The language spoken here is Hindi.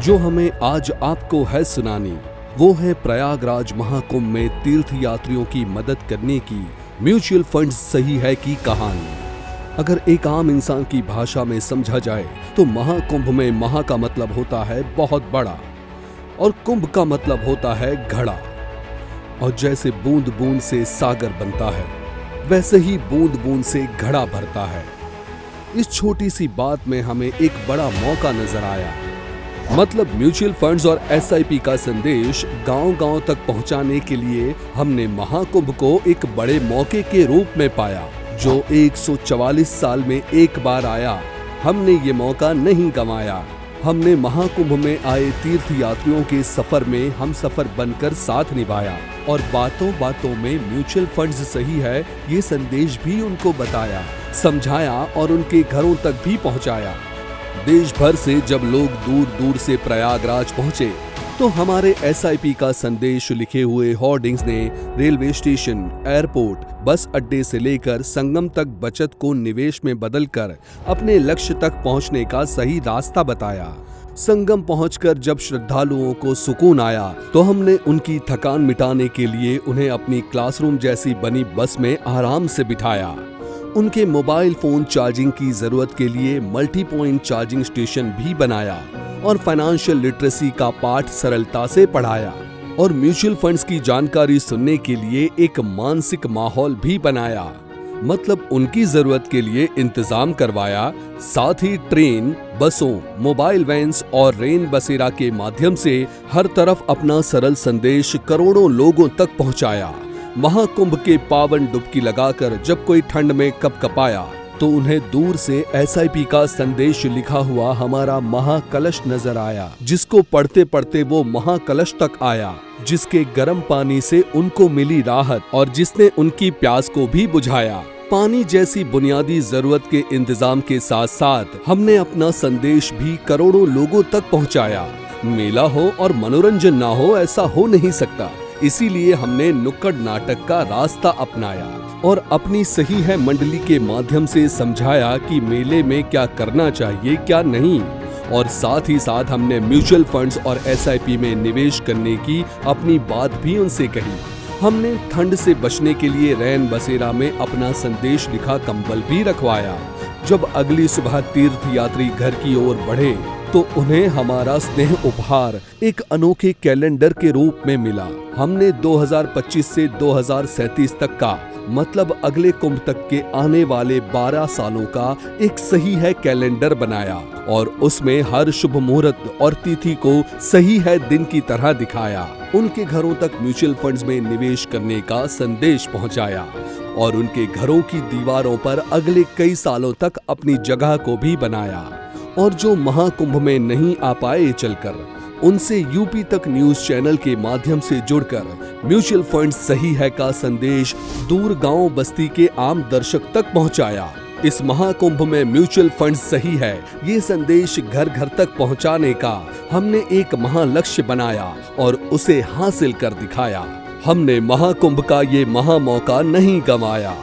जो हमें आज आपको है सुनानी, वो है प्रयागराज महाकुंभ में तीर्थ यात्रियों की मदद करने की म्यूचुअल फंड सही है की कहानी। अगर एक आम इंसान की भाषा में समझा जाए तो महाकुंभ में महा का मतलब होता है बहुत बड़ा और कुंभ का मतलब होता है घड़ा। और जैसे बूंद बूंद से सागर बनता है, वैसे ही बूंद बूंद से घड़ा भरता है। इस छोटी सी बात में हमें एक बड़ा मौका नजर आया। मतलब म्यूचुअल फंड्स और एसआईपी का संदेश गांव-गांव तक पहुंचाने के लिए हमने महाकुंभ को एक बड़े मौके के रूप में पाया, जो 144 साल में एक बार आया। हमने ये मौका नहीं गंवाया। हमने महाकुंभ में आए तीर्थ यात्रियों के सफर में हम सफर बनकर साथ निभाया और बातों बातों में म्यूचुअल फंड्स सही है ये संदेश भी उनको बताया, समझाया और उनके घरों तक भी पहुंचाया। देश भर से जब लोग दूर दूर से प्रयागराज पहुंचे तो हमारे एसआईपी का संदेश लिखे हुए होर्डिंग्स ने रेलवे स्टेशन, एयरपोर्ट, बस अड्डे से लेकर संगम तक बचत को निवेश में बदलकर अपने लक्ष्य तक पहुंचने का सही रास्ता बताया। संगम पहुंचकर जब श्रद्धालुओं को सुकून आया तो हमने उनकी थकान मिटाने के लिए उन्हें अपनी क्लासरूम जैसी बनी बस में आराम से बिठाया। उनके मोबाइल फोन चार्जिंग की जरूरत के लिए मल्टी पॉइंट चार्जिंग स्टेशन भी बनाया और फाइनेंशियल लिटरेसी का पाठ सरलता से पढ़ाया और म्यूचुअल फंड्स की जानकारी सुनने के लिए एक मानसिक माहौल भी बनाया। मतलब उनकी जरूरत के लिए इंतजाम करवाया। साथ ही ट्रेन, बसों, मोबाइल वैन्स और रेन बसेरा के माध्यम से हर तरफ अपना सरल संदेश करोड़ों लोगों तक पहुंचाया। महाकुंभ के पावन डुबकी लगाकर जब कोई ठंड में कपकपाया तो उन्हें दूर से एसआईपी का संदेश लिखा हुआ हमारा महाकलश नजर आया, जिसको पढ़ते पढ़ते वो महाकलश तक आया, जिसके गर्म पानी से उनको मिली राहत और जिसने उनकी प्यास को भी बुझाया। पानी जैसी बुनियादी जरूरत के इंतजाम के साथ साथ हमने अपना संदेश भी करोड़ों लोगों तक पहुंचाया। मेला हो और मनोरंजन ना हो, ऐसा हो नहीं सकता। इसीलिए हमने नुक्कड़ नाटक का रास्ता अपनाया और अपनी सही है मंडली के माध्यम से समझाया कि मेले में क्या करना चाहिए क्या नहीं। और साथ ही साथ हमने म्यूचुअल फंड्स और एसआईपी में निवेश करने की अपनी बात भी उनसे कही। हमने ठंड से बचने के लिए रैन बसेरा में अपना संदेश लिखा कंबल भी रखवाया। जब अगली सुबह तीर्थ यात्री घर की ओर बढ़े तो उन्हें हमारा स्नेह उपहार एक अनोखे कैलेंडर के रूप में मिला। हमने 2025 से 2037 तक का, मतलब अगले कुंभ तक के आने वाले 12 सालों का एक सही है कैलेंडर बनाया और उसमें हर शुभ मुहूर्त और तिथि को सही है दिन की तरह दिखाया। उनके घरों तक म्यूचुअल फंड्स में निवेश करने का संदेश पहुंचाया और उनके घरों की दीवारों पर अगले कई सालों तक अपनी जगह को भी बनाया। और जो महाकुंभ में नहीं आ पाए चलकर, उनसे यूपी तक न्यूज चैनल के माध्यम से जुड़कर म्यूचुअल फंड सही है का संदेश दूर गांव बस्ती के आम दर्शक तक पहुंचाया। इस महाकुंभ में म्यूचुअल फंड सही है ये संदेश घर घर तक पहुंचाने का हमने एक महालक्ष्य बनाया और उसे हासिल कर दिखाया। हमने महाकुंभ का ये महा मौका नहीं गंवाया।